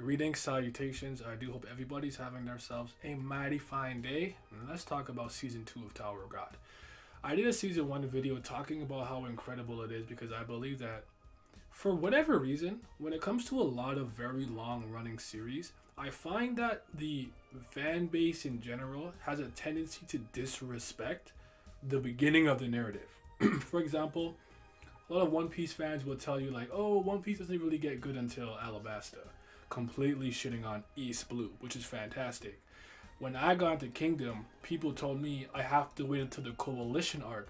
Greetings, salutations. I do hope everybody's having themselves a mighty fine day. And let's talk about season 2 of Tower of God. I did a season 1 video talking about how incredible it is because I believe that for whatever reason, when it comes to a lot of very long running series, I find that the fan base in general has a tendency to disrespect the beginning of the narrative. For example, a lot of One Piece fans will tell you like, oh, One Piece doesn't really get good until Alabasta, completely shitting on East Blue, which is fantastic. When I got into Kingdom, people told me I have to wait until the Coalition arc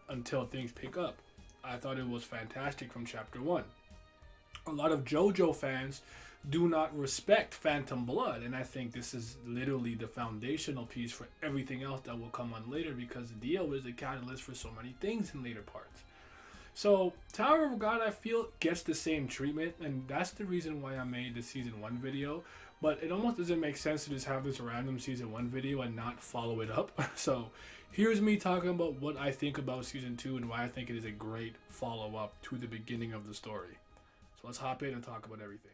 until things pick up. I thought it was fantastic from chapter 1. A lot of JoJo fans do not respect Phantom Blood, and I think this is literally the foundational piece for everything else that will come on later because Dio is the catalyst for so many things in later parts. So Tower of God, I feel, gets the same treatment, and that's the reason why I made the season 1 video. But it almost doesn't make sense to just have this random season 1 video and not follow it up. So here's me talking about what I think about season 2 and why I think it is a great follow-up to the beginning of the story. So let's hop in and talk about everything.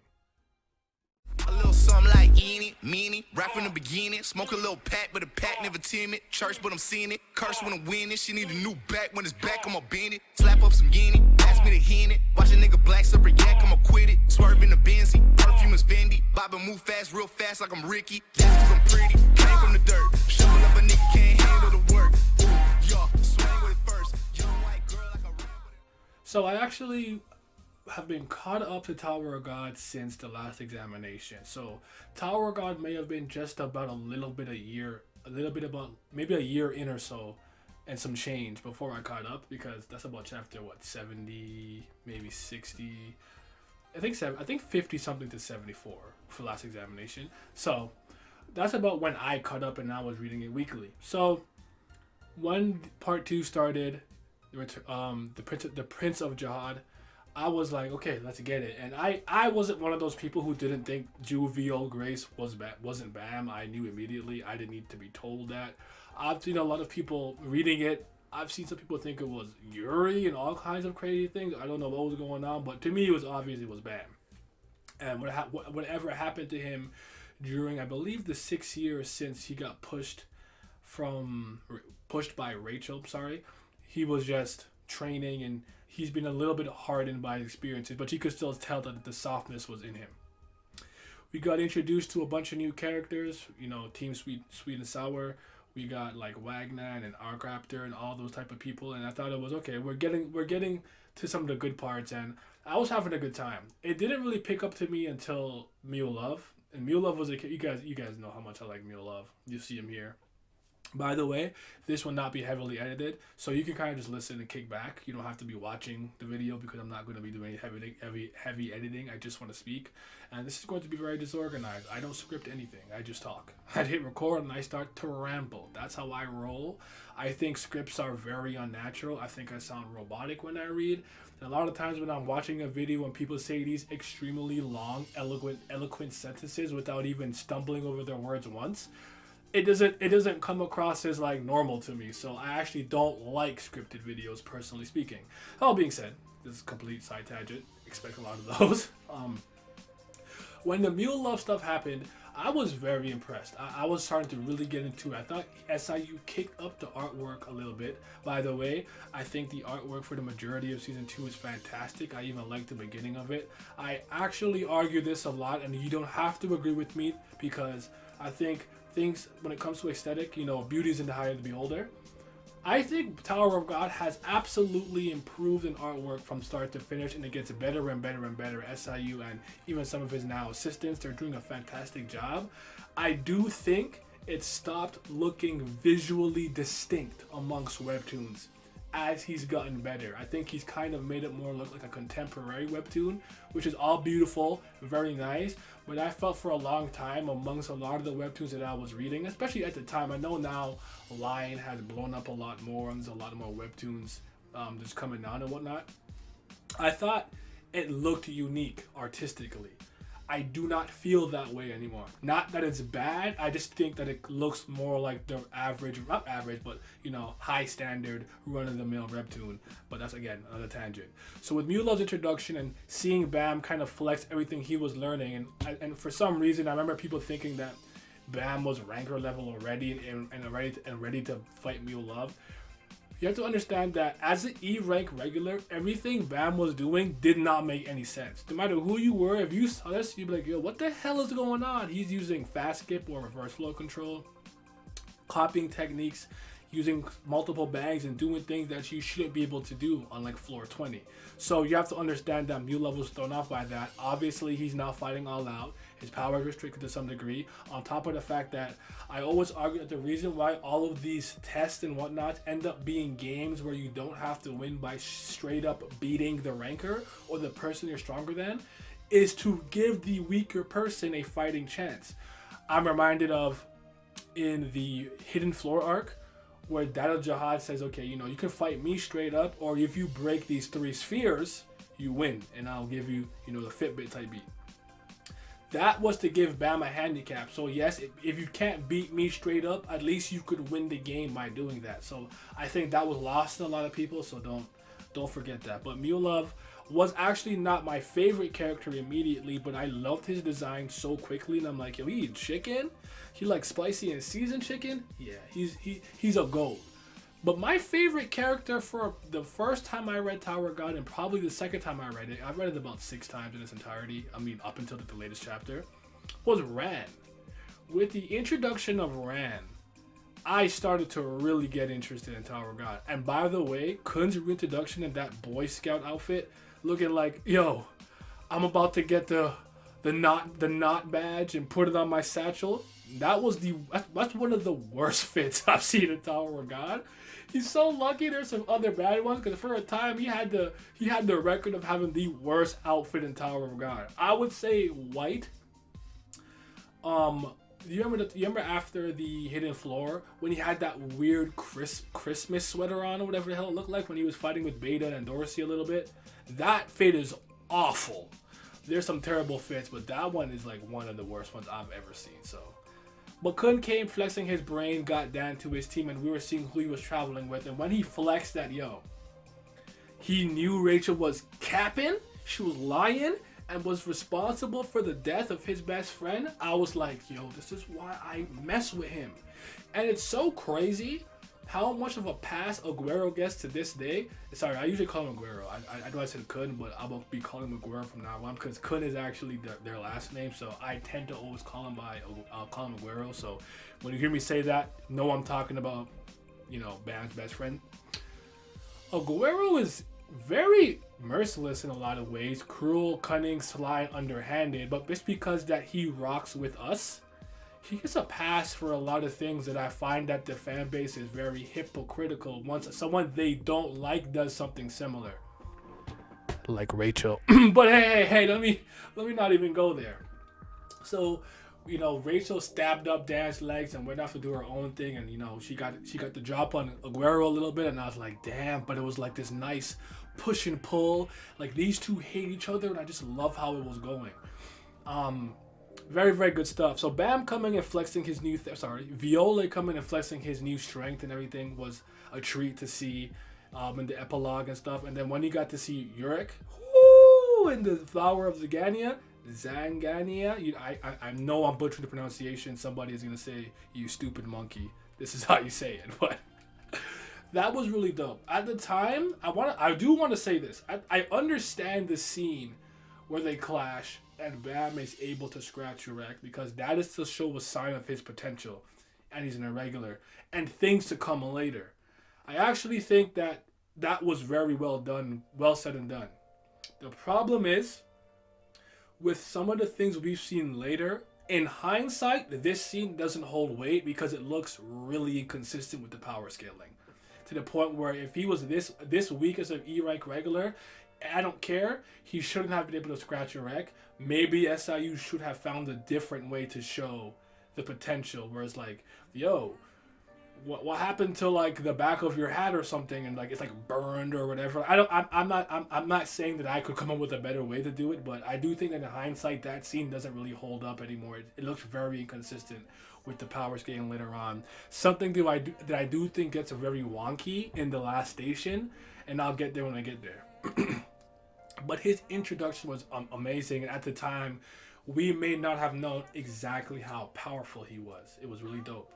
A little something like eeny, meeny, right from the beginning. Smoke a little pack, but the pack never timid. Church, but I'm seeing it. Curse when I'm winning. She need a new back. When it's back, I'ma bend it. Slap up some guinea. Ask me to hit it. Watch a nigga black super yak, I'ma quit it. Swerve in the Benzie. Perfume is Fendi. Bob and move fast, real fast, like I'm Ricky. Yes, 'cause I'm pretty. Came from the dirt. Shovel up a nigga can't handle the work. Ooh, y'all, swing with it first. Young white girl like a ram with it. So I actually have been caught up to Tower of God since the last examination. So Tower of God may have been just about maybe a year in or so and some change before I caught up, because that's about chapter 70, maybe 60. I think 50 something to 74 for last examination. So that's about when I caught up and I was reading it weekly. So when part 2 started, the Prince of Jihad, I was like, okay, let's get it. And I wasn't one of those people who didn't think Juvial Grace wasn't Bam. I knew immediately. I didn't need to be told that. I've seen a lot of people reading it. I've seen some people think it was Yuri and all kinds of crazy things. I don't know what was going on, but to me, it was obvious it was Bam. And whatever happened to him during, I believe, the 6 years since he got pushed by Rachel, he was just training, and he's been a little bit hardened by his experiences, but you could still tell that the softness was in him. We got introduced to a bunch of new characters, Team Sweet and Sour. We got like Wagner and Arc Raptor and all those type of people, and I thought it was okay. We're getting to some of the good parts, and I was having a good time. It didn't really pick up to me until Mule Love, and Mule Love was you guys know how much I like Mule Love. You see him here. By the way, this will not be heavily edited, so you can kind of just listen and kick back. You don't have to be watching the video because I'm not going to be doing heavy editing. I just want to speak, and this is going to be very disorganized. I don't script anything. I just talk. I hit record and I start to ramble. That's how I roll. I think scripts are very unnatural. I think I sound robotic when I read. And a lot of times when I'm watching a video and people say these extremely long, eloquent sentences without even stumbling over their words once, it doesn't come across as like normal to me. So I actually don't like scripted videos, personally speaking. All being said, this is a complete side tangent. Expect a lot of those. When the Mule Love stuff happened, I was very impressed. I was starting to really get into it. I thought SIU kicked up the artwork a little bit. By the way, I think the artwork for the majority of season 2 is fantastic. I even like the beginning of it. I actually argue this a lot, and you don't have to agree with me, because I think things, when it comes to aesthetic, beauty is in the eye of the beholder. I think Tower of God has absolutely improved in artwork from start to finish, and it gets better and better and better. SIU and even some of his now assistants, they're doing a fantastic job. I do think it stopped looking visually distinct amongst webtoons as he's gotten better. I think he's kind of made it more look like a contemporary webtoon, which is all beautiful, very nice. But I felt for a long time amongst a lot of the webtoons that I was reading, especially at the time, I know now Lion has blown up a lot more and there's a lot more webtoons just coming out and whatnot. I thought it looked unique artistically. I do not feel that way anymore. Not that it's bad, I just think that it looks more like the average, not average, but you know, high standard run-of-the-mill Webtoon. But that's again another tangent. So with Mule Love's introduction and seeing Bam kind of flex everything he was learning, and for some reason I remember people thinking that Bam was ranker level already and ready to fight Mule Love. You have to understand that as an E rank regular, everything Bam was doing did not make any sense. No matter who you were, if you saw this, you'd be like, yo, what the hell is going on? He's using fast skip or reverse flow control, copying techniques, using multiple bags and doing things that you shouldn't be able to do on like floor 20. So you have to understand that Mule Love was thrown off by that. Obviously, he's not fighting all out. His power is restricted to some degree. On top of the fact that I always argue that the reason why all of these tests and whatnot end up being games where you don't have to win by straight up beating the ranker or the person you're stronger than is to give the weaker person a fighting chance. I'm reminded of in the Hidden Floor arc where Dada Jihad says, okay, you know, you can fight me straight up, or if you break these 3 spheres, you win, and I'll give you, you know, the Fitbit type beat. That was to give Bam a handicap. So yes, if you can't beat me straight up, at least you could win the game by doing that. So I think that was lost in a lot of people, so don't forget that. But Mule Love was actually not my favorite character immediately, but I loved his design so quickly, and I'm like, yo, he eat chicken? He like spicy and seasoned chicken? Yeah, he's a gold. But my favorite character for the first time I read Tower of God, and probably the second time I read it, I've read it about 6 times in its entirety, I mean up until the latest chapter, was Ran. With the introduction of Ran, I started to really get interested in Tower of God. And by the way, Kun's reintroduction in that Boy Scout outfit, looking like, yo, I'm about to get the knot badge and put it on my satchel. That's one of the worst fits I've seen in Tower of God. He's so lucky there's some other bad ones, because for a time he had the record of having the worst outfit in Tower of God. I would say white. You remember after the Hidden Floor when he had that weird Christmas sweater on or whatever the hell it looked like when he was fighting with Beta and Dorsey a little bit? That fit is awful. There's some terrible fits, but that one is like one of the worst ones I've ever seen. So. But Kun came flexing his brain, got Dan to his team, and we were seeing who he was traveling with. And when he flexed that, yo, he knew Rachel was capping, she was lying, and was responsible for the death of his best friend. I was like, yo, this is why I mess with him. And it's so crazy how much of a pass Aguero gets to this day. Sorry, I usually call him Aguero. I know I said Kun, but I won't be calling him Aguero from now on because Kun is actually their last name. So I tend to always call him Aguero. So when you hear me say that, know I'm talking about, you know, Bam's best friend. Aguero is very merciless in a lot of ways, cruel, cunning, sly, underhanded. But just because that he rocks with us, he gets a pass for a lot of things that I find that the fan base is very hypocritical once someone they don't like does something similar. Like Rachel. But hey, let me not even go there. So, you know, Rachel stabbed up Dan's legs and went off to do her own thing, and you know, she got the drop on Aguero a little bit, and I was like, damn, but it was like this nice push and pull. Like these two hate each other, and I just love how it was going. Very, very good stuff. So Bam coming and flexing his new, Viola coming and flexing his new strength and everything was a treat to see in the epilogue and stuff. And then when you got to see Yurik, in the Flower of Zangania, I know I'm butchering the pronunciation. Somebody is going to say, you stupid monkey. This is how you say it. But that was really dope. At the time, I do want to say this. I understand the scene where they clash and Bam is able to scratch Yurik because that is to show a sign of his potential, and he's an irregular, and things to come later. I actually think that was very well done, well said and done. The problem is, with some of the things we've seen later, in hindsight, this scene doesn't hold weight because it looks really inconsistent with the power scaling. To the point where if he was this weak as an E rank regular, I don't care. He shouldn't have been able to scratch a wreck. Maybe SIU should have found a different way to show the potential. Where it's like, yo, what happened to like the back of your hat or something, and like it's like burned or whatever. I'm not saying that I could come up with a better way to do it, but I do think that in hindsight that scene doesn't really hold up anymore. It looks very inconsistent with the power scaling later on. Something that I do think gets very wonky in the last station, and I'll get there when I get there. But his introduction was amazing, and at the time we may not have known exactly how powerful he was. It was really dope.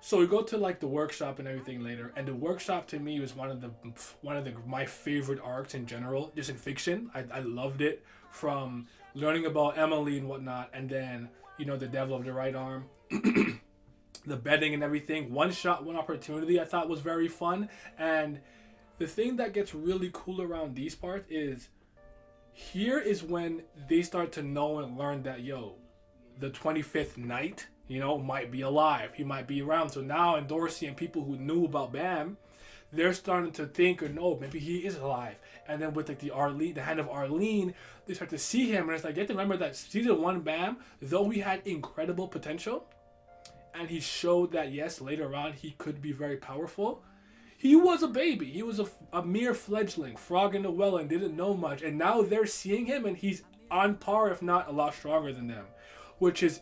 So we go to like the workshop and everything later, and the workshop to me was one of my favorite arcs in general, just in fiction. I loved it, from learning about Emily and whatnot, and then the Devil of the Right Arm, the bedding and everything. One shot, one opportunity. I thought was very fun, and the thing that gets really cool around these parts is here is when they start to know and learn that the 25th Knight, might be alive. He might be around. So now, in Dorsey and people who knew about Bam, they're starting to think or know maybe he is alive. And then with like the Hand of Arlene, they start to see him, and it's like you have to remember that season 1 Bam, though he had incredible potential, and he showed that yes, later on he could be very powerful. He was a baby. He was a mere fledgling, frog in the well, and didn't know much. And now they're seeing him, and he's on par, if not a lot stronger than them, which is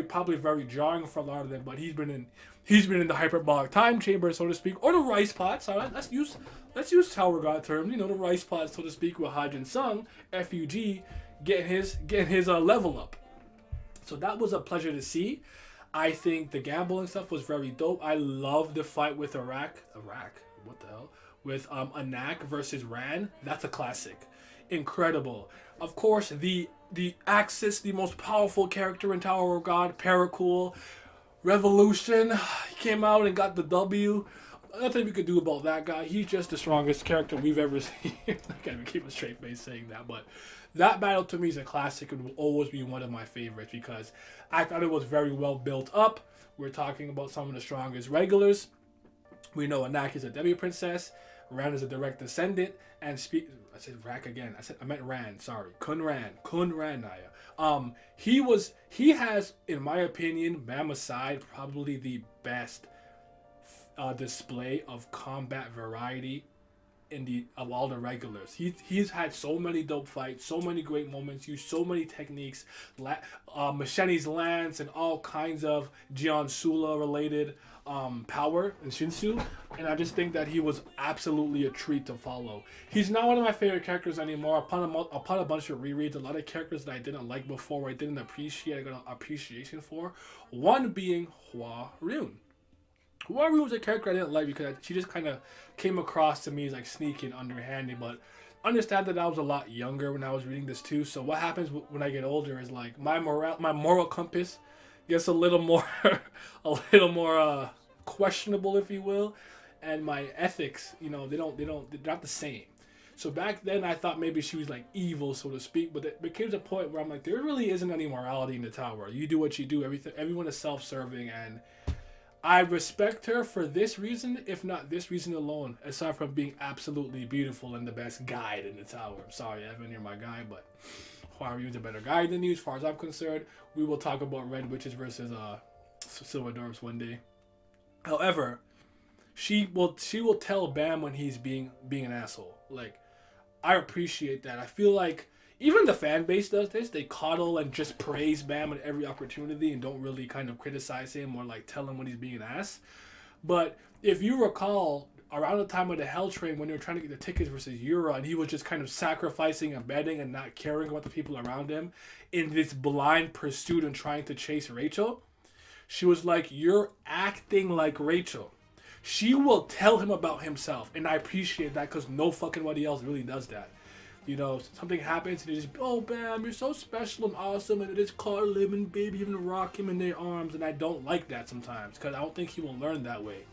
probably very jarring for a lot of them. But he's been in the hyperbolic time chamber, so to speak, or the rice pot. So let's use Tower God terms. The rice pot, so to speak, with Hajin Sung, FUG, getting his level up. So that was a pleasure to see. I think the gambling stuff was very dope. I love the fight with Iraq. What the hell? With Anak versus Ran. That's a classic. Incredible. Of course, the Axis, the most powerful character in Tower of God, Paracool. Revolution. He came out and got the W. Nothing we could do about that guy. He's just the strongest character we've ever seen. I can't even keep a straight face saying that, but that battle to me is a classic and will always be one of my favorites because I thought it was very well built up. We're talking about some of the strongest regulars. We know Anak is a demi princess, Ran is a direct descendant, and I said Rak again. I meant Ran. Sorry, Kun Ran Naya. He has, in my opinion, Bam aside, probably the best display of combat variety of all the regulars. He's had so many dope fights, so many great moments, used so many techniques, Machete's lance and all kinds of Jian Sula related power and Shinsu, and I just think that he was absolutely a treat to follow. He's not one of my favorite characters anymore. Upon a bunch of rereads, a lot of characters that I didn't like before, I didn't appreciate, I got an appreciation for. One being Hua Ryun. Hua Ryun was a character I didn't like because she just kind of came across to me as like sneaky and underhanded, but understand that I was a lot younger when I was reading this too. So what happens when I get older is like my moral compass gets a little more questionable, if you will, and my ethics, they're not the same. So back then I thought maybe she was like evil, so to speak, but it became a point where I'm like, there really isn't any morality in the tower. You do what you do. Everyone is self-serving, and I respect her for this reason, if not this reason alone, aside from being absolutely beautiful and the best guide in the tower. I'm sorry, Evan, you're my guy, but Hua Ryun's a better guide than you as far as I'm concerned. We will talk about Red Witches versus Silver Dwarfs one day. However, she will tell Bam when he's being an asshole. Like, I appreciate that. I feel like even the fan base does this. They coddle and just praise Bam at every opportunity and don't really kind of criticize him or like tell him when he's being an ass. But if you recall, around the time of the Hell Train, when they were trying to get the tickets versus Yura, and he was just kind of sacrificing and betting and not caring about the people around him in this blind pursuit and trying to chase Rachel, she was like, you're acting like Rachel. She will tell him about himself, and I appreciate that because no fucking nobody else really does that. Something happens and they just, oh, Bam, you're so special and awesome, and they just cuddle him and baby him and rock him in their arms, and I don't like that sometimes because I don't think he will learn that way.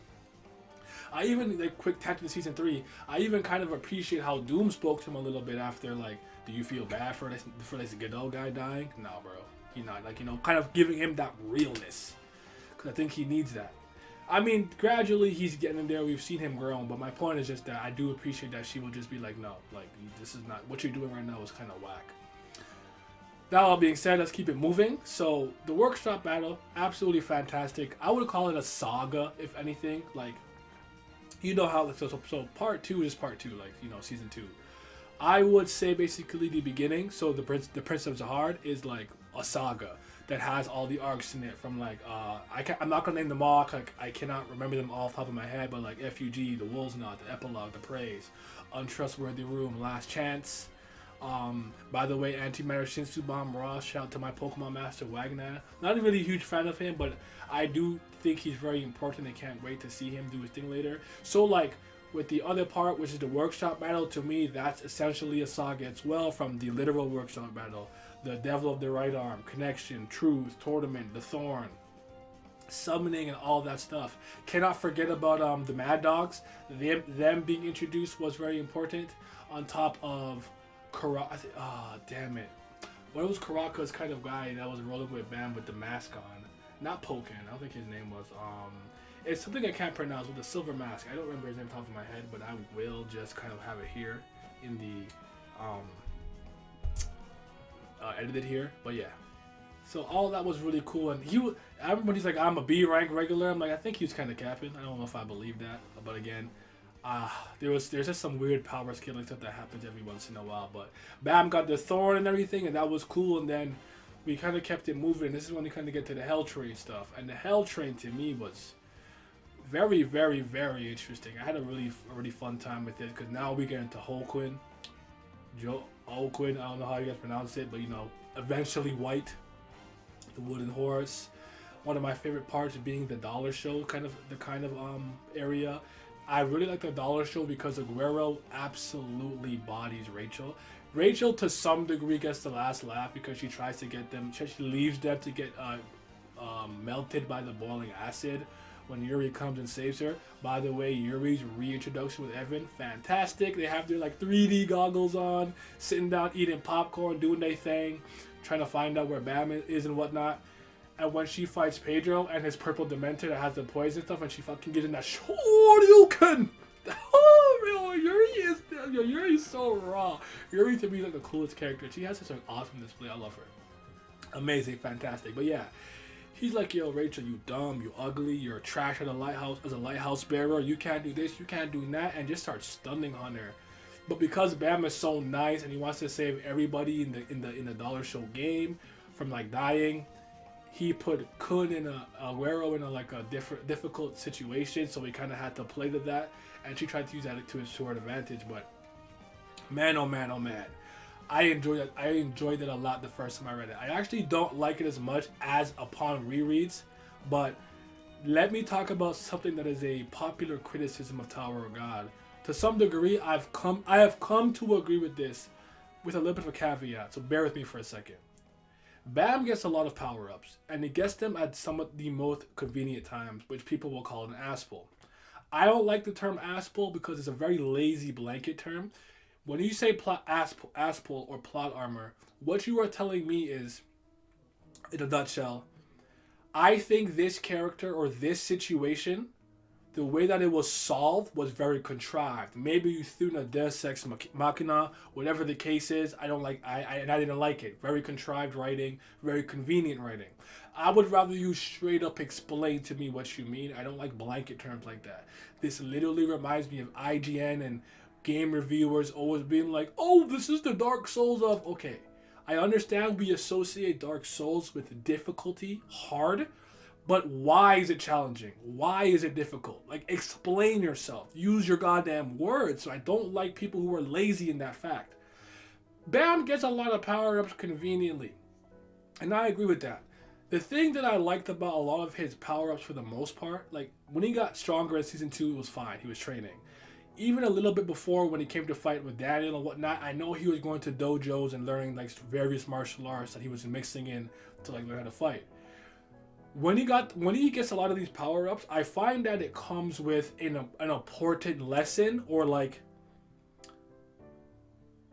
I even, like, quick tangent to season 3, I even kind of appreciate how Doom spoke to him a little bit after, like, do you feel bad for this Godot guy dying? No, bro. He's not. Like, kind of giving him that realness. Because I think he needs that. I mean, gradually he's getting in there. We've seen him grow. But my point is just that I do appreciate that she will just be like, no, like, this is not, what you're doing right now is kind of whack. that all being said, let's keep it moving. So the workshop battle, absolutely fantastic. I would call it a saga, if anything. Like, you know how, so part 2 is part 2, like, you know, season 2. I would say basically the beginning, so the Prince of Zahard is like a saga that has all the arcs in it from like, I'm not gonna name them all, like I cannot remember them all off the top of my head, but like FUG, the Wolves Knot, the Epilogue, the Praise, Untrustworthy Room, Last Chance. By the way, Antimatter Shinsu Bomb Ross, shout out to my Pokemon Master Wagner. Not really a huge fan of him, but I do think he's very important. I can't wait to see him do his thing later. So like with the other part, which is the workshop battle, to me that's essentially a saga as well, from the literal workshop battle. The Devil of the Right Arm, Connection, Truth, Tournament, the Thorn, summoning, and all that stuff. Cannot forget about the Mad Dogs. Them being introduced was very important. On top of damn it. What was Karaka's kind of guy that was rolling with Bam with the mask on? Not Pokken, I don't think his name was. It's something I can't pronounce, with the silver mask. I don't remember his name off the top of my head, but I will just kind of have it here in the edited here. But yeah. So all that was really cool, and I remember when he's like, I'm a B rank regular. I'm like, I think he was kind of capping. I don't know if I believe that, but again, there's just some weird power scaling stuff that happens every once in a while. But Bam got the Thorn and everything, and that was cool. And then we kind of kept it moving. This is when we kind of get to the Hell Train stuff, and the Hell Train to me was very, very, very interesting. I had a really fun time with it, because now we get into Holquin, Holquin. I don't know how you guys pronounce it, but you know, eventually White, the Wooden Horse. One of my favorite parts being the Dollar Show area. I really like the Dollar Show because Aguero absolutely bodies Rachel. Rachel to some degree gets the last laugh because she tries to get them. She leaves them to get melted by the boiling acid when Yuri comes and saves her. By the way, Yuri's reintroduction with Evan, fantastic. They have their like 3D goggles on, sitting down eating popcorn, doing their thing, trying to find out where Bam is and whatnot. And when she fights Pedro and his purple Dementor that has the poison stuff, and she fucking gets in that Shoryuken. Oh, Yuri is so raw. Yuri to me is like the coolest character. She has such an awesome display. I love her. Amazing, fantastic. But yeah, he's like, yo, Rachel, you dumb, you ugly, you're trash at a lighthouse as a lighthouse bearer. You can't do this, you can't do that, and just starts stunning on her. But because Bam is so nice and he wants to save everybody in the Dollar Show game from like dying, he put Kun in Aguero in a difficult situation, so we kind of had to play to that, and she tried to use that to his short advantage. But man, oh man, oh man, I enjoyed it. I enjoyed it a lot the first time I read it. I actually don't like it as much as upon rereads, but let me talk about something that is a popular criticism of Tower of God. To some degree, I have come to agree with this, with a little bit of a caveat. So bear with me for a second. Bam gets a lot of power-ups, and he gets them at some of the most convenient times, which people will call an aspel. I don't like the term aspel because it's a very lazy blanket term. When you say aspel or plot armor, what you are telling me is, in a nutshell, I think this character or this situation, the way that it was solved was very contrived. Maybe you threw in a Deus Ex Machina, whatever the case is. I didn't like it. Very contrived writing, very convenient writing. I would rather you straight up explain to me what you mean. I don't like blanket terms like that. This literally reminds me of IGN and game reviewers always being like, oh, this is the Dark Souls of... Okay, I understand we associate Dark Souls with difficulty, hard, but why is it challenging? Why is it difficult? Like, explain yourself. Use your goddamn words. So I don't like people who are lazy in that fact. Bam gets a lot of power-ups conveniently. And I agree with that. The thing that I liked about a lot of his power-ups for the most part, like, when he got stronger in Season 2, it was fine. He was training. Even a little bit before, when he came to fight with Daniel and whatnot, I know he was going to dojos and learning, like, various martial arts that he was mixing in to, like, learn how to fight. When he gets a lot of these power-ups, I find that it comes with an important lesson, or like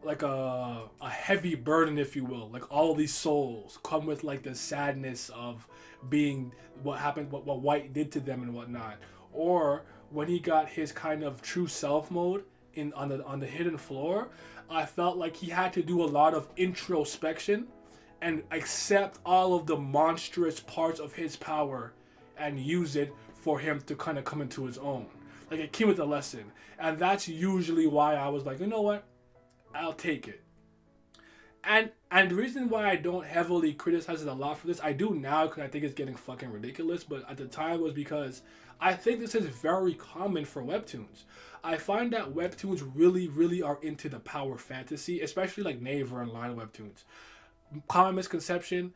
a heavy burden, if you will. Like, all of these souls come with like the sadness of being what happened, what White did to them and whatnot. Or when he got his kind of true self mode on the hidden floor, I felt like he had to do a lot of introspection and accept all of the monstrous parts of his power and use it for him to kind of come into his own. Like it came with a lesson. And that's usually why I was like, you know what? I'll take it. And the reason why I don't heavily criticize it a lot for this, I do now because I think it's getting fucking ridiculous, but at the time was because I think this is very common for webtoons. I find that webtoons really, really are into the power fantasy, especially like Naver and line webtoons. Common misconception,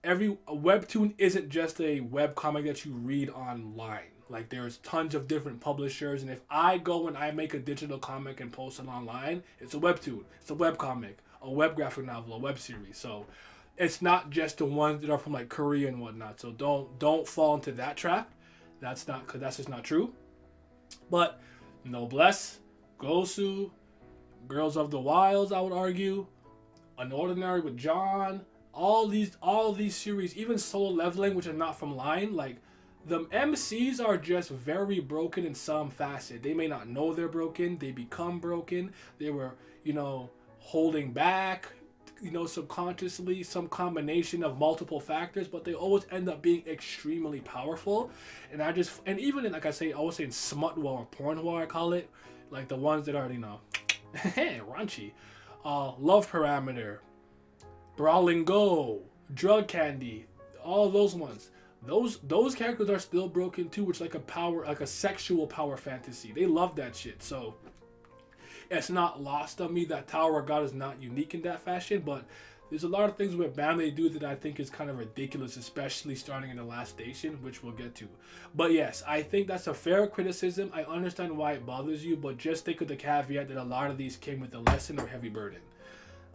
every webtoon isn't just a web comic that you read online. Like there's tons of different publishers, and if I go and I make a digital comic and post it online, it's a webtoon, it's a web comic, a web graphic novel, a web series. So it's not just the ones that are from like Korea and whatnot. So don't fall into that trap. That's not, because that's just not true. But Noblesse, Gosu, Girls of the Wilds, I would argue, An Ordinary with John, all these series, even Solo Leveling, which are not from line, like the MCs are just very broken in some facet. They may not know they're broken. They become broken. They were, holding back, subconsciously, some combination of multiple factors, but they always end up being extremely powerful. And even in, like I say, I always say in smut war or porn war, I call it, like the ones that are, raunchy, Love Parameter, Brawling Go, Drug Candy, all those ones. Those characters are still broken too, which like a sexual power fantasy. They love that shit. So it's not lost on me that Tower of God is not unique in that fashion, but there's a lot of things with BAM they do that I think is kind of ridiculous, especially starting in the last station, which we'll get to. But yes, I think that's a fair criticism. I understand why it bothers you, but just think of the caveat that a lot of these came with a lesson or heavy burden.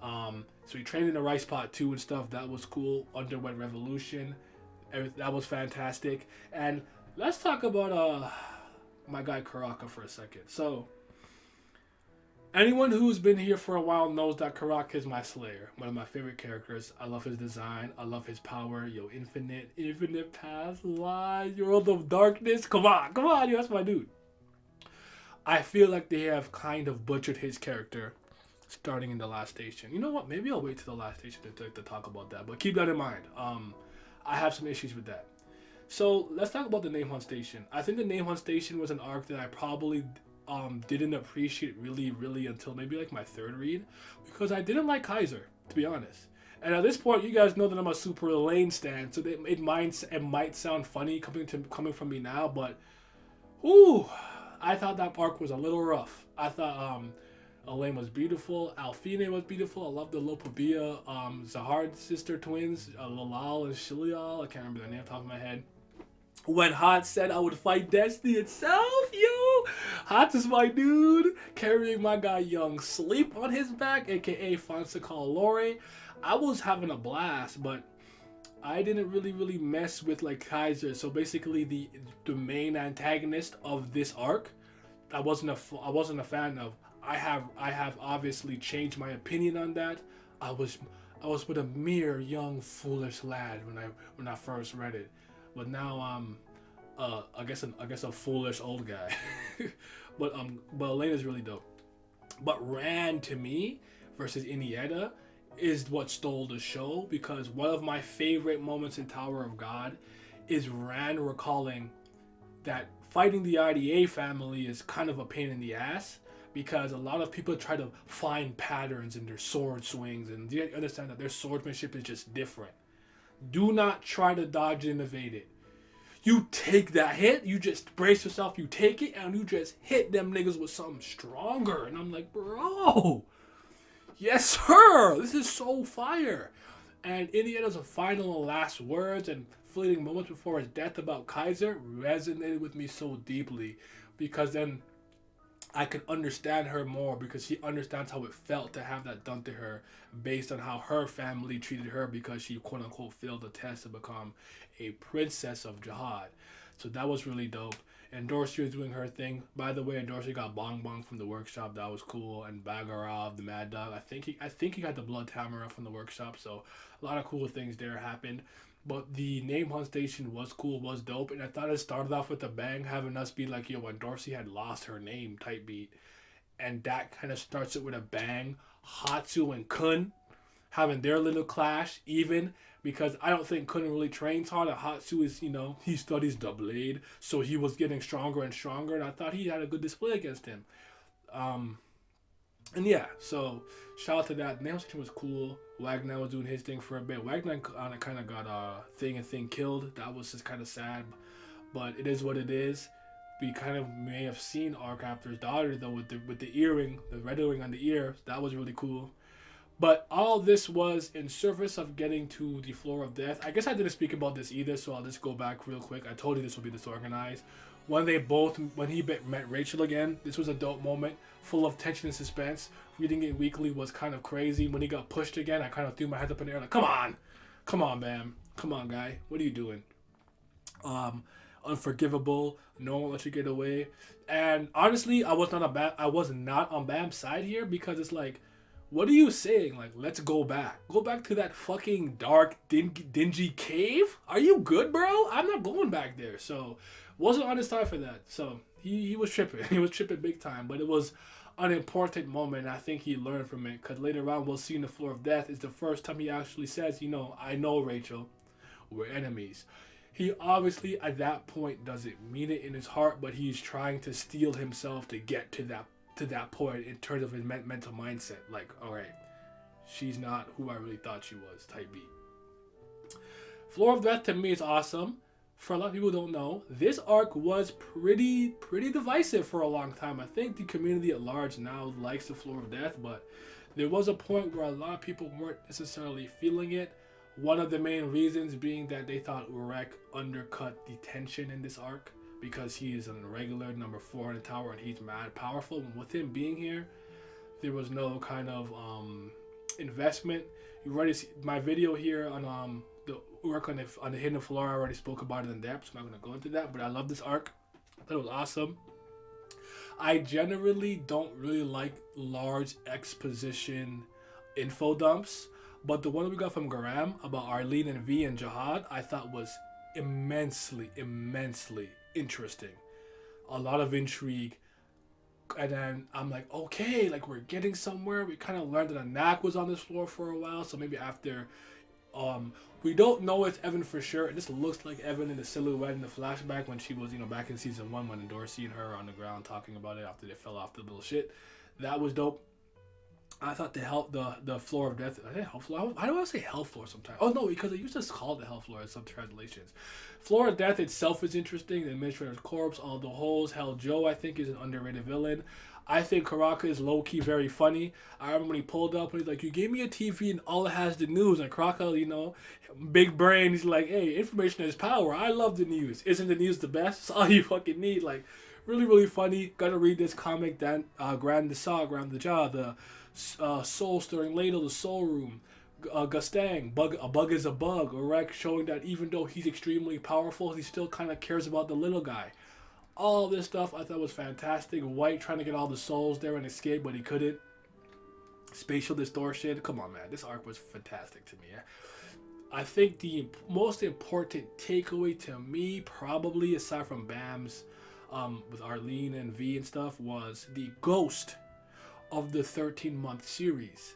So he trained in the rice pot too and stuff. That was cool. Underwent Revolution. That was fantastic. And let's talk about my guy Karaka for a second. So anyone who's been here for a while knows that Karaka is my slayer. One of my favorite characters. I love his design. I love his power. Yo, infinite paths, lies, world of darkness. Come on, yo, that's my dude. I feel like they have kind of butchered his character starting in the last station. You know what? Maybe I'll wait till the last station to talk about that. But keep that in mind. I have some issues with that. So let's talk about the Name Hunt Station. I think the Name Hunt Station was an arc that I probably didn't appreciate really until maybe like my third read, because I didn't like Kaiser, to be honest. And at this point, you guys know that I'm a super Elaine stan, so it might sound funny coming from me now, but I thought that arc was a little rough. I thought Elaine was beautiful. Alfine was beautiful. I love the Lopabia, Zahard's sister twins, Lalal and Shilial. I can't remember their name off the top of my head. When Hot said I would fight Destiny itself, yo! Hot is my dude, carrying my guy Young Sleep on his back, aka Fonsacol Lore. I was having a blast, but I didn't really mess with like Kaiser. So basically the main antagonist of this arc, I wasn't a fan of. I have obviously changed my opinion on that. I was but a mere young foolish lad when I first read it, but now I'm I guess a foolish old guy. but Elena's really dope. But Rand to me versus Iniesta is what stole the show, because one of my favorite moments in Tower of God is Rand recalling that fighting the IDA family is kind of a pain in the ass, because a lot of people try to find patterns in their sword swings, and you understand that their swordsmanship is just different. Do not try to dodge and evade it. You take that hit, you just brace yourself, you take it, and you just hit them niggas with something stronger. And I'm like, bro, yes sir, this is so fire. And Indiana's final and last words and fleeting moments before his death about Kaiser resonated with me so deeply, because then I could understand her more, because she understands how it felt to have that done to her based on how her family treated her, because she quote unquote failed the test to become a princess of Jihad. So that was really dope. And Dorsey was doing her thing. By the way, Dorsey got Bong Bong from the workshop. That was cool. And Bagarov, the Mad Dog. I think he got the Blood Tamara from the workshop. So a lot of cool things there happened. But the Name Hunt Station was cool, was dope, and I thought it started off with a bang, having us be like, yo, when Dorsey had lost her name type beat, and that kind of starts it with a bang. Hatsu and Kun having their little clash even, because I don't think Kun really trains hard. Hatsu is, he studies the blade, so he was getting stronger and stronger, and I thought he had a good display against him. And yeah, so shout out to that. Nail section was cool. Wagner was doing his thing for a bit. Wagner kind of got thing killed. That was just kind of sad, but it is what it is. We kind of may have seen Arc Raptor's daughter though with the earring, the red earring on the ear. That was really cool. But all this was in service of getting to the floor of death. I guess I didn't speak about this either, so I'll just go back real quick. I told you this would be disorganized. When he met Rachel again, this was a dope moment, full of tension and suspense. Reading it weekly was kind of crazy. When he got pushed again, I kind of threw my head up in the air like, come on, man, come on, guy, what are you doing? Unforgivable. No one let you get away. And honestly, I was not on Bam's side here, because it's like, what are you saying? Like, let's go back. Go back to that fucking dark, dingy cave? Are you good, bro? I'm not going back there. So, wasn't on his side for that. So, he was tripping. He was tripping big time. But it was an important moment. I think he learned from it. Because later on, we'll see in the Floor of Death, is the first time he actually says, I know, Rachel, we're enemies. He obviously, at that point, doesn't mean it in his heart, but he's trying to steel himself to get to that point in terms of his mental mindset. Like, all right, she's not who I really thought she was, type B. Floor of Death to me is awesome. For a lot of people who don't know, this arc was pretty divisive for a long time. I think the community at large now likes the Floor of Death, but there was a point where a lot of people weren't necessarily feeling it. One of the main reasons being that they thought Urek undercut the tension in this arc, because he is a regular number 4 in the tower and he's mad powerful. And with him being here, there was no kind of investment. You already see my video here on the Urek on the Hidden Floor. I already spoke about it in depth, so I'm not going to go into that. But I love this arc. I thought it was awesome. I generally don't really like large exposition info dumps, but the one that we got from Garam about Arlene and V and Jihad, I thought was immensely interesting. A lot of intrigue. And then I'm like, okay, like we're getting somewhere. We kind of learned that Anak was on this floor for a while, so maybe after we don't know it's Evan for sure. It just looks like Evan in the silhouette in the flashback when she was, back in season 1 when Dorsey and her on the ground talking about it after they fell off the little shit. That was dope. I thought the Floor of Death. I think Hell Floor. I don't want to say Hell Floor sometimes. Oh no, because they used to call it the Hell Floor in some translations. Floor of Death itself is interesting. The Administrator's Corpse, all the holes. Hell Joe, I think, is an underrated villain. I think Karaka is low key very funny. I remember when he pulled up and he's like, "You gave me a TV and all it has the news." And Karaka, big brain. He's like, "Hey, information is power. I love the news. Isn't the news the best? It's all you fucking need." Like, really funny. Gotta read this comic. Then Grand the Saw, Grand the Jaw, the Soul Stirring Ladle, the Soul Room, Gustang, a bug is a bug, Urek showing that even though he's extremely powerful, he still kind of cares about the little guy. All this stuff I thought was fantastic. White trying to get all the souls there and escape, but he couldn't. Spatial distortion. Come on, man. This arc was fantastic to me. Yeah? I think the most important takeaway to me, probably aside from Bam's with Arlene and V and stuff, was the ghost of the 13-month series.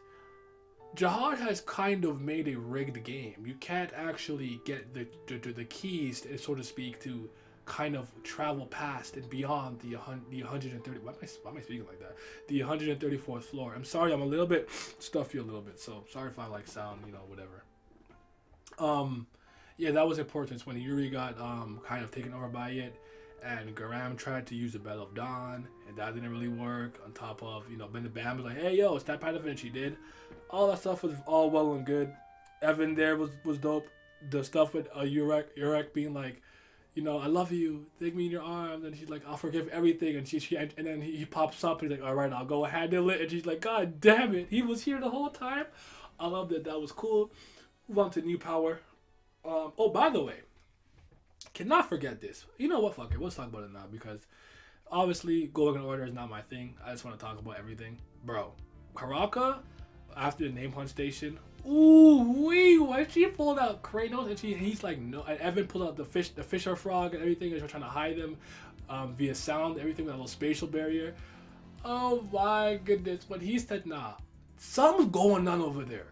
Jihad has kind of made a rigged game. You can't actually get the keys, so to speak, to kind of travel past and beyond the 130. Why am I speaking like that? The 134th floor. I'm sorry, I'm a little bit stuffy a little bit, so sorry if I sound, whatever. Yeah, that was important when Yuri got kind of taken over by it. And Garam tried to use the Bell of Dawn, and that didn't really work. On top of, Ben the Bam was like, "Hey, yo, snap out of it," and she did. All that stuff was all well and good. Evan there was dope. The stuff with Urek being like, "I love you. Take me in your arms," and she's like, "I'll forgive everything." And and then he pops up and he's like, "All right, I'll go handle it." And she's like, "God damn it, he was here the whole time." I love that. That was cool. Move on to New Power. Oh, by the way. Cannot forget this. You know what? Fuck it. Let's talk about it now because obviously going in order is not my thing. I just want to talk about everything. Bro, Karaka, after the name hunt station, when she pulled out Kranos and he's like, no, and Evan pulled out the fisher frog and everything, and they're trying to hide them via sound, everything with a little spatial barrier. Oh my goodness. But he said, nah, something's going on over there.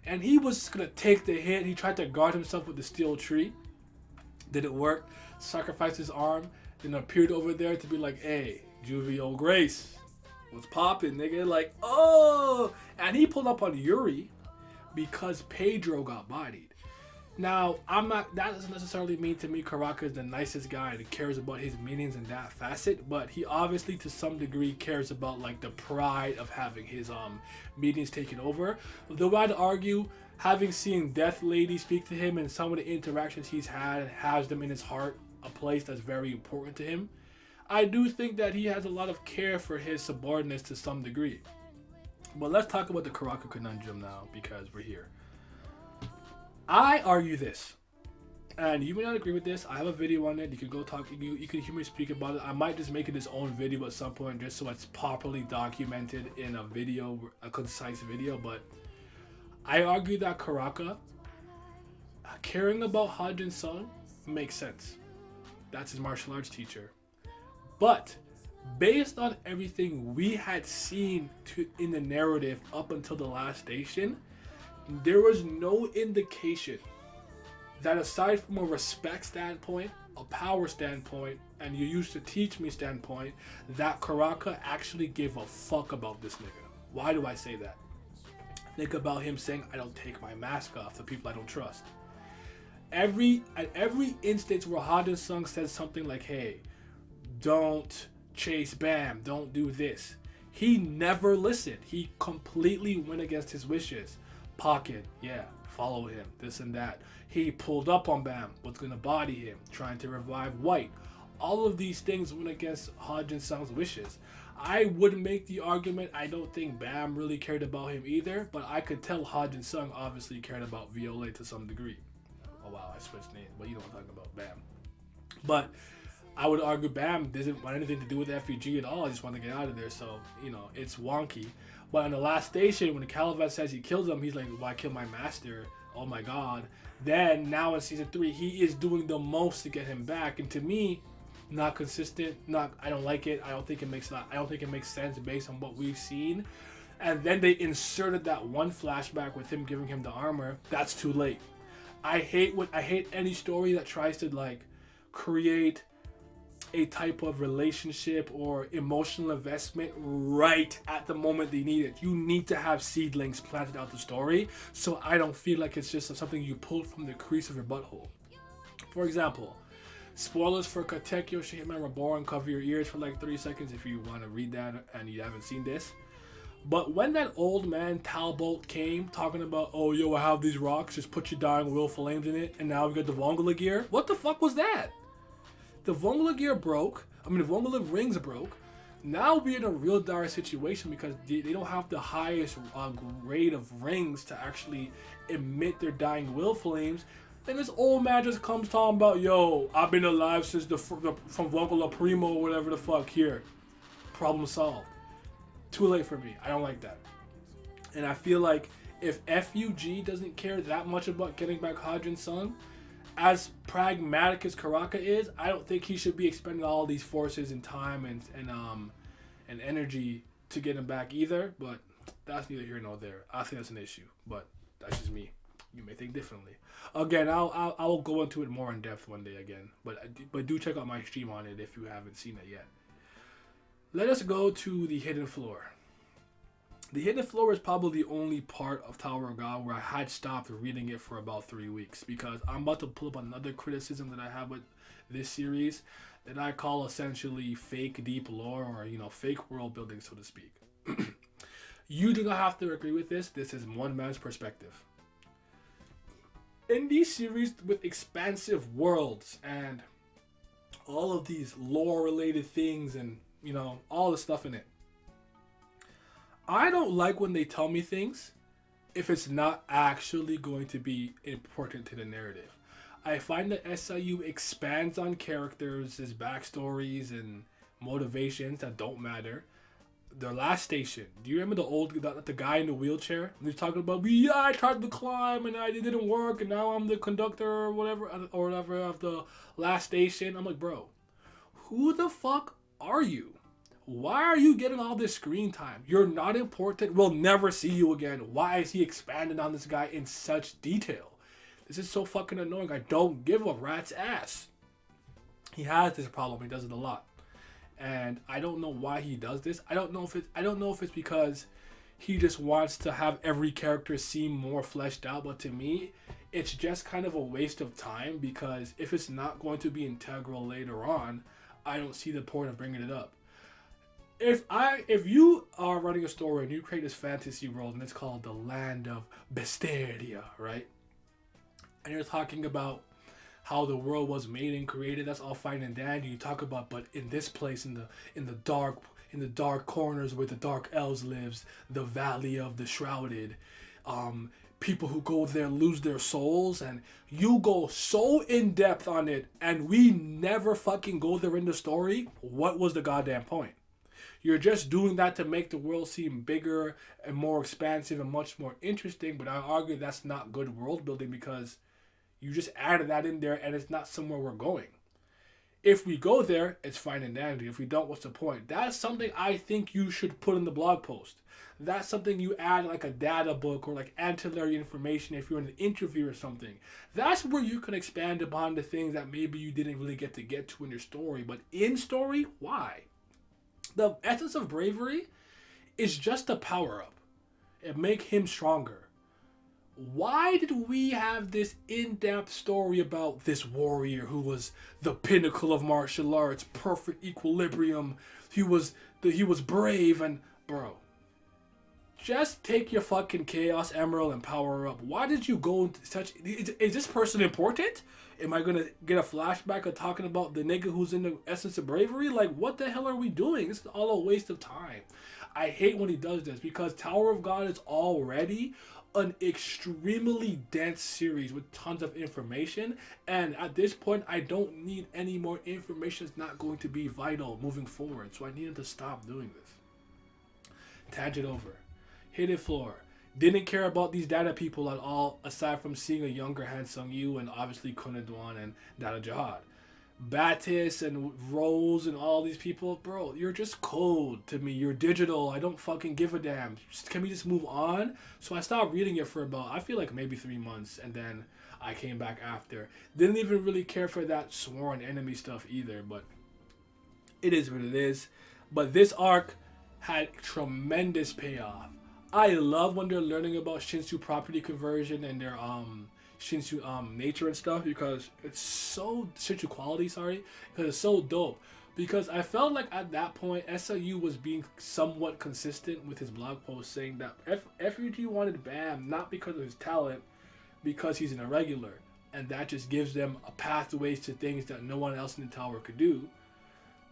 And he was just gonna take the hit. He tried to guard himself with the steel tree. Didn't work. Sacrificed his arm. Then appeared over there to be like, hey, Juvie old Grace. What's poppin', nigga? Like, oh! And he pulled up on Yuri because Pedro got bodied. Now, that doesn't necessarily mean to me Karaka is the nicest guy that cares about his minions in that facet, but he obviously to some degree cares about like the pride of having his minions taken over. Though I'd argue, having seen Death Lady speak to him and some of the interactions he's had has them in his heart, a place that's very important to him. I do think that he has a lot of care for his subordinates to some degree. But let's talk about the Karaka conundrum now because we're here. I argue this, and you may not agree with this. I have a video on it. You can go talk. You can hear me speak about it. I might just make it its own video at some point, just so it's properly documented in a video, a concise video. But I argue that Karaka caring about Hajin Sung makes sense. That's his martial arts teacher. But based on everything we had seen in the narrative up until the last station, there was no indication that aside from a respect standpoint, a power standpoint, and you used to teach me standpoint, that Karaka actually gave a fuck about this nigga. Why do I say that? Think about him saying, I don't take my mask off to people I don't trust. At every instance where Hajin Sung says something like, hey, don't chase Bam, don't do this, he never listened. He completely went against his wishes. Pocket, yeah, follow him, this and that. He pulled up on Bam, was gonna body him, trying to revive White. All of these things went against Hajin Sung's wishes. I would make the argument, I don't think Bam really cared about him either, but I could tell Hajin Sung obviously cared about Violet to some degree. Oh wow, I switched names, but you know what I'm talking about, Bam. But I would argue Bam doesn't want anything to do with FEG at all. I just want to get out of there, so, you know, it's wonky. But on the last station, when the Calavat says he kills him, he's like, why kill my master? Oh my god. Then, now in season 3, he is doing the most to get him back. And to me, not consistent. I don't like it. I don't think it makes sense based on what we've seen. And then they inserted that one flashback with him giving him the armor. That's too late. I hate any story that tries to like create a type of relationship or emotional investment right at the moment they need it. You need to have seedlings planted out the story, so I don't feel like it's just something you pulled from the crease of your butthole. For example, spoilers for Katekyo Shihime Reborn. Cover your ears for like 3 seconds if you want to read that and you haven't seen this. But when that old man Talbot came talking about, oh yo, I have these rocks, just put your dying will flames in it, and now we got the Vongula gear. What the fuck was that? The Vongula gear broke. The Vongula rings broke. Now we're in a real dire situation because they don't have the highest grade of rings to actually emit their dying will flames. Then this old man just comes talking about, yo, I've been alive since from Vongula Primo or whatever the fuck here. Problem solved. Too late for me. I don't like that. And I feel like if FUG doesn't care that much about getting back Hajin Sung, as pragmatic as Karaka is, I don't think he should be expending all these forces and time and energy to get him back either. But that's neither here nor there. I think that's an issue, but that's just me. You may think differently. Again, I'll go into it more in depth one day again. But do check out my stream on it if you haven't seen it yet. Let us go to the Hidden Floor. The Hidden Floor is probably the only part of Tower of God where I had stopped reading it for about 3 weeks because I'm about to pull up another criticism that I have with this series that I call essentially fake deep lore or, fake world building, so to speak. You do not have to agree with this. This is one man's perspective. In these series with expansive worlds and all of these lore related things and, all the stuff in it, I don't like when they tell me things if it's not actually going to be important to the narrative. I find that SIU expands on characters, his backstories and motivations that don't matter. The last station, do you remember the guy in the wheelchair? He's talking about, yeah, I tried to climb and it didn't work and now I'm the conductor or whatever of the last station. I'm like, bro, who the fuck are you? Why are you getting all this screen time? You're not important. We'll never see you again. Why is he expanding on this guy in such detail? This is so fucking annoying. I don't give a rat's ass. He has this problem. He does it a lot. And I don't know why he does this. I don't know if it's because he just wants to have every character seem more fleshed out, but to me, it's just kind of a waste of time, because if it's not going to be integral later on, I don't see the point of bringing it up. If you are running a story and you create this fantasy world and it's called the Land of Besteria, right? And you're talking about how the world was made and created, that's all fine and dandy. You talk about, but in this place, in the dark corners where the dark elves lives, the Valley of the Shrouded, people who go there lose their souls, and you go so in depth on it, and we never fucking go there in the story. What was the goddamn point? You're just doing that to make the world seem bigger and more expansive and much more interesting, but I argue that's not good world building, because you just added that in there and it's not somewhere we're going. If we go there, it's fine and dandy. If we don't, what's the point? That's something I think you should put in the blog post. That's something you add like a data book or like ancillary information if you're in an interview or something. That's where you can expand upon the things that maybe you didn't really get to in your story. But in story, why? The essence of bravery is just a power-up. It makes him stronger. Why did we have this in-depth story about this warrior who was the pinnacle of martial arts, perfect equilibrium? He was brave, and bro, just take your fucking Chaos Emerald and power up. Why did you go into such? Is this person important? Am I gonna get a flashback of talking about the nigga who's in the essence of bravery? Like, what the hell are we doing? This is all a waste of time. I hate when he does this, because Tower of God is already an extremely dense series with tons of information, and at this point I don't need any more information. It's not going to be vital moving forward, so I needed to stop doing this. Tangent over. Hidden Floor. Didn't care about these data people at all, aside from seeing a younger Han Sung-yu and obviously Kunadwan and Data Jihad. Batis and Rose and all these people, bro, you're just cold to me. You're digital. I don't fucking give a damn. Can we just move on? So I stopped reading it for about, I feel like maybe 3 months, and then I came back after. Didn't even really care for that sworn enemy stuff either, but it is what it is. But this arc had tremendous payoff. I love when they're learning about Shinsu property conversion and their Shinsu nature and stuff, because it's so Shinsu quality, because it's so dope. Because I felt like at that point SLU was being somewhat consistent with his blog post, saying that FUG wanted Bam not because of his talent, because he's an irregular, and that just gives them a pathways to things that no one else in the tower could do.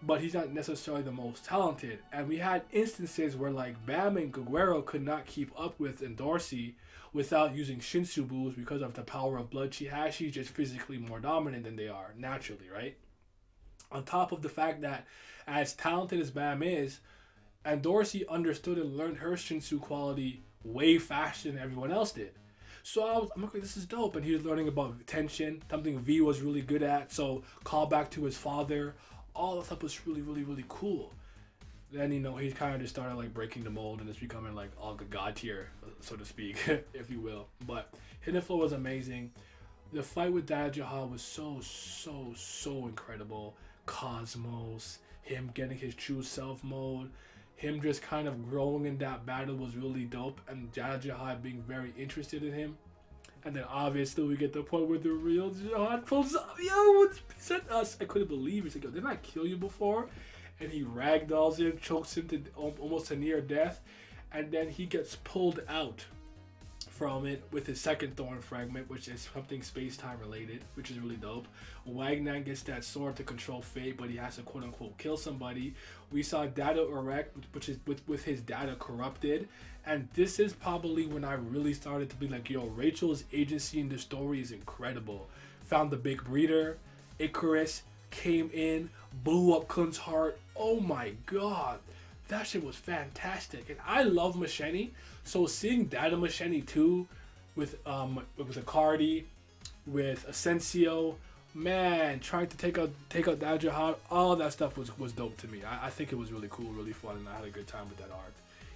But he's not necessarily the most talented. And we had instances where like Bam and Guerrero could not keep up with Endorsi without using Shinsu Boos because of the power of blood she has. She's just physically more dominant than they are, naturally, right? On top of the fact that as talented as Bam is, Endorsi understood and learned her Shinsu quality way faster than everyone else did. So I'm like, this is dope. And he was learning about tension, something V was really good at. So call back to his father. All that stuff was really, really, really cool. Then, you know, he kind of just started like breaking the mold and it's becoming like all the god tier, so to speak, if you will. But Hidden Flow was amazing. The fight with Dad Jihad was so incredible. Cosmos, him getting his true self mode, him just kind of growing in that battle was really dope, and Dad Jihad being very interested in him. And then obviously we get the point where the real Jihad pulls up. Yo, sent us. I couldn't believe it. He's like, yo, didn't I kill you before? And he ragdolls him, chokes him to almost to near death. And then he gets pulled out from it with his second thorn fragment, which is something space-time related, which is really dope. Wagner gets that sword to control fate, but he has to quote-unquote kill somebody. We saw Data erect, which is with his data corrupted. And this is probably when I really started to be like, yo, Rachel's agency in the story is incredible. Found the big breeder. Icarus came in, blew up Kun's heart. Oh my god. That shit was fantastic. And I love Machete. So seeing Data Machete too, with Acardi, with Asensio, man, trying to take out Daja, all that stuff was dope to me. I think it was really cool, really fun, and I had a good time with that arc.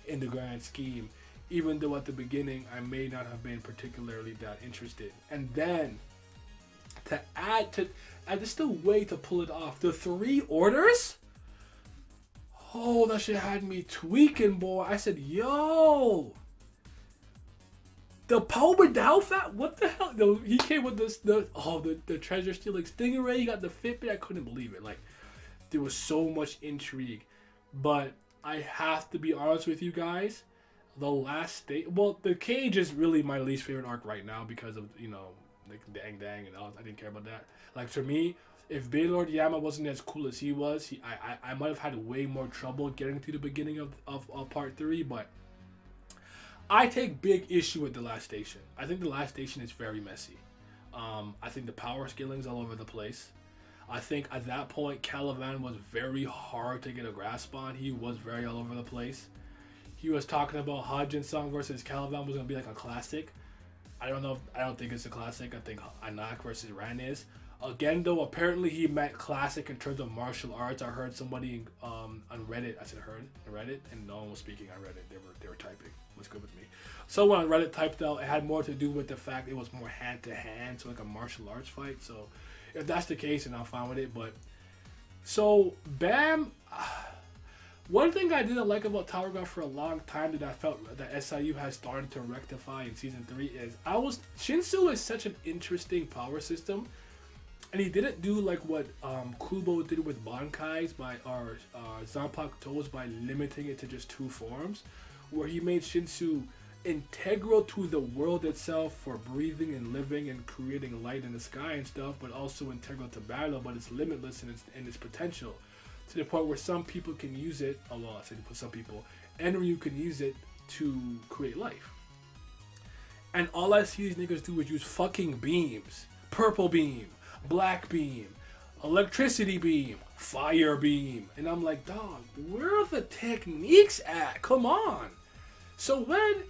In the grand scheme, even though at the beginning I may not have been particularly that interested, and then to add to, and there's still a way to pull it off. The 3 orders. Oh, that shit had me tweaking, boy. I said, yo. The Power Dow Fat? What the hell? No, he came with the treasure stealing stingray. He got the Fitbit. I couldn't believe it. Like, there was so much intrigue. But I have to be honest with you guys. The last stage. Well, the cage is really my least favorite arc right now because of, you know, like Dang Dang and all. I didn't care about that. Like, for me, if Baylord Yama wasn't as cool as he was, I might have had way more trouble getting to the beginning of part 3, but I take big issue with the last station. I think the last station is very messy. I think the power skilling's all over the place. I think at that point, Caliban was very hard to get a grasp on. He was very all over the place. He was talking about Hajin Song versus Caliban was going to be like a classic. I don't think it's a classic. I think Anak versus Ran is. Again, though, apparently he meant classic in terms of martial arts. I heard somebody on Reddit. I said heard on Reddit, and no one was speaking on Reddit. They were typing. What's good with me? Someone on Reddit typed out it had more to do with the fact it was more hand to hand, so like a martial arts fight. So if that's the case, then I'm fine with it. But so Bam, one thing I didn't like about Tower God for a long time that I felt that SIU has started to rectify in season 3 is Shinsu is such an interesting power system. And he didn't do like what Kubo did with Bankai's or Zanpaku Toes by limiting it to just 2 forms, where he made Shinsu integral to the world itself for breathing and living and creating light in the sky and stuff, but also integral to battle, but it's limitless in its potential, to the point where some people can use it, well, I said some people, and Ryu can use it to create life. And all I see these niggas do is use fucking beams. Purple beam. Black beam, electricity beam, fire beam, and I'm like, dog, where are the techniques at? Come on. So when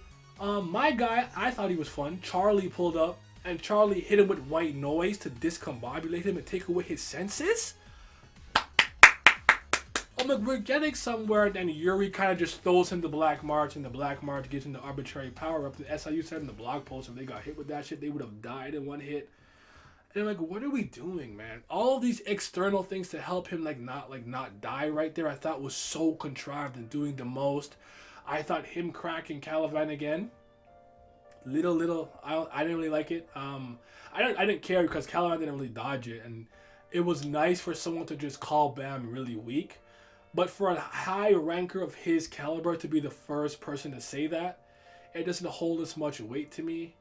my guy, I thought he was fun, Charlie pulled up, and Charlie hit him with white noise to discombobulate him and take away his senses. I'm like, we're getting somewhere, and then Yuri kind of just throws him the Black March, and the Black March gives him the arbitrary power up. The SIU said in the blog post, if they got hit with that shit, they would have died in one hit. And I'm like, what are we doing, man? All these external things to help him not die right there, I thought was so contrived and doing the most. I thought him cracking Caliban again, I didn't really like it. I didn't care because Caliban didn't really dodge it, and it was nice for someone to just call Bam really weak. But for a high ranker of his caliber to be the first person to say that, it doesn't hold as much weight to me.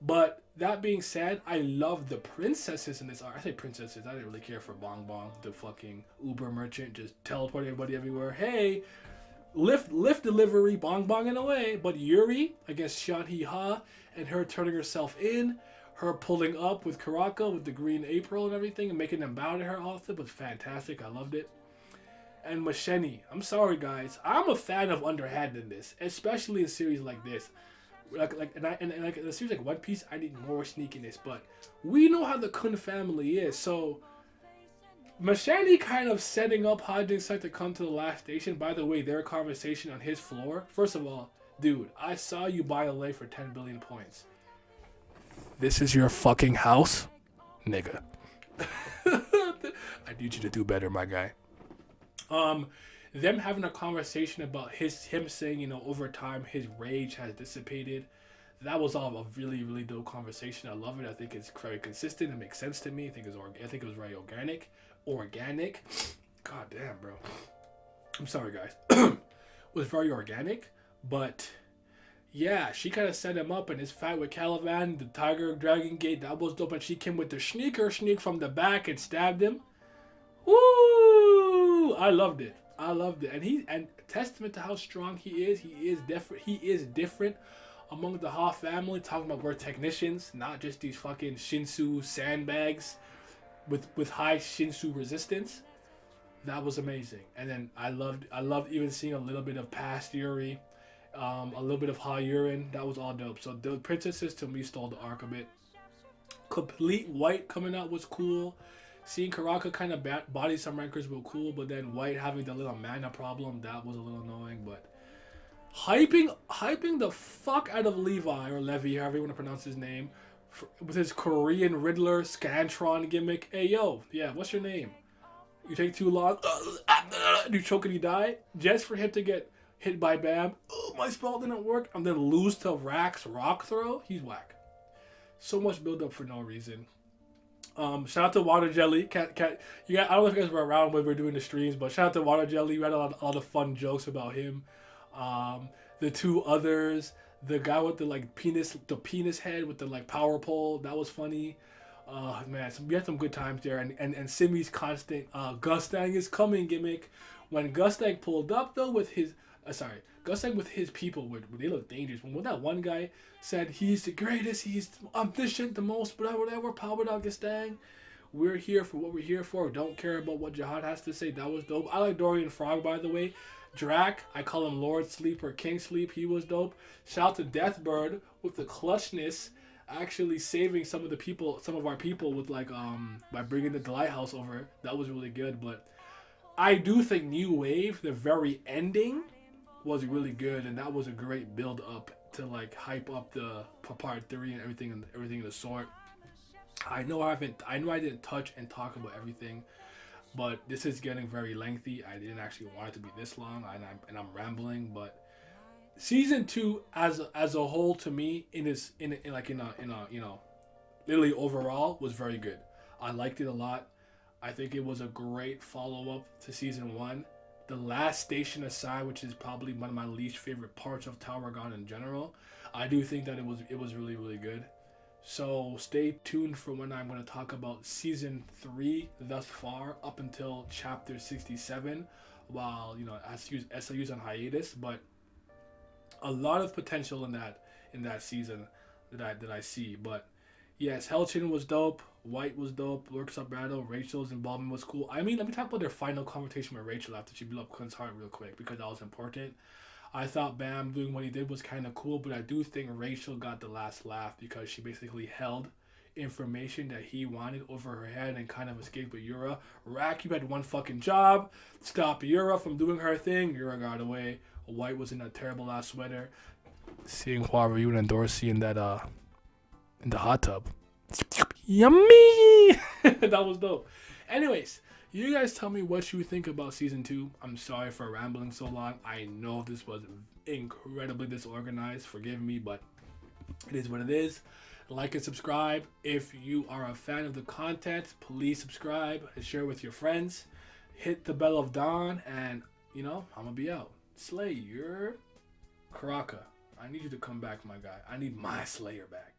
But that being said, I love the princesses in this arc. I say princesses. I didn't really care for Bong Bong, the fucking Uber merchant, just teleporting everybody everywhere. Hey, lift delivery, Bong Bonging away. But Yuri against Shanhee Ha and her turning herself in, her pulling up with Karaka with the green April and everything and making them bow to her also was fantastic. I loved it. And Masheni, I'm sorry guys, I'm a fan of underhandedness, especially in series like this. Like in a series like One Piece, I need more sneakiness, but we know how the Kun family is, so Mashani kind of setting up Hajin Site to come to the last station. By the way, their conversation on his floor. First of all, dude, I saw you buy a lay for 10 billion points. This is your fucking house, nigga. I need you to do better, my guy. Them having a conversation about him saying, you know, over time his rage has dissipated. That was all a really, really dope conversation. I love it. I think it's very consistent. It makes sense to me. I think it was very organic. God damn, bro. I'm sorry, guys. It was very organic, but yeah, she kind of set him up in his fight with Caliban, the Tiger Dragon Gate. That was dope, and she came with the sneak from the back and stabbed him. Woo! I loved it. And testament to how strong he is. He is different among the Ha family. Talking about we're technicians, not just these fucking Shinsu sandbags with high Shinsu resistance. That was amazing. And then I loved even seeing a little bit of past Yuri, a little bit of Ha Yurin. That was all dope. So the princesses to me stole the arc a bit. Complete White coming out was cool. Seeing Karaka kind of body some rankers were cool, but then White having the little mana problem, that was a little annoying. But hyping the fuck out of Levi, or Levi, however you want to pronounce his name, with his Korean Riddler Scantron gimmick. Hey yo, yeah, what's your name? You take too long, you choke and you die, just for him to get hit by Bam. Oh, my spell didn't work, and then lose to Rack's rock throw. He's whack. So much build up for no reason. Shout out to Water Jelly. I don't know if you guys were around when we were doing the streams, but shout out to Water Jelly. We had a lot of fun jokes about him. The two others, the guy with the penis head with the like power pole, that was funny. Man, we had some good times there. And Simi's constant Gustang is coming gimmick. When Gustang pulled up though with his Gustang with his people, they look dangerous. When that one guy said he's the greatest, he's omniscient, the most, whatever, powered out Gustang. We're here for what we're here for. Don't care about what Jihad has to say. That was dope. I like Dorian Frog, by the way. Drac, I call him Lord Sleep or King Sleep. He was dope. Shout out to Deathbird with the clutchness, actually saving some of our people with by bringing the Lighthouse over. That was really good. But I do think New Wave, the very ending, was really good, and that was a great build up to like hype up the part 3 and everything of the sort. I know I didn't touch and talk about everything, but this is getting very lengthy. I didn't actually want it to be this long, and I'm rambling. But season 2 as a whole, to me, literally overall, was very good. I liked it a lot. I think it was a great follow up to season 1. The last station aside, which is probably one of my least favorite parts of Tower God in general, I do think that it was really, really good. So stay tuned for when I'm going to talk about season 3 thus far up until chapter 67, while SLU's on hiatus. But a lot of potential in that season that I see. But yes, Hellchin was dope. White was dope. Lurks Up Battle. Rachel's involvement was cool. I mean, let me talk about their final confrontation with Rachel after she blew up Clint's heart real quick, because that was important. I thought Bam doing what he did was kind of cool, but I do think Rachel got the last laugh because she basically held information that he wanted over her head and kind of escaped with Yura. Rack, you had one fucking job. Stop Yura from doing her thing. Yura got away. White was in that terrible ass sweater. Seeing Hua Ryu and Dorsey in that in the hot tub. Yummy! That was dope. Anyways, you guys tell me what you think about season 2. I'm sorry for rambling so long. I know this was incredibly disorganized. Forgive me, but it is what it is. Like and subscribe. If you are a fan of the content, please subscribe and share with your friends. Hit the bell of dawn, and I'm gonna be out. Slayer Karaka, I need you to come back, my guy. I need my Slayer back.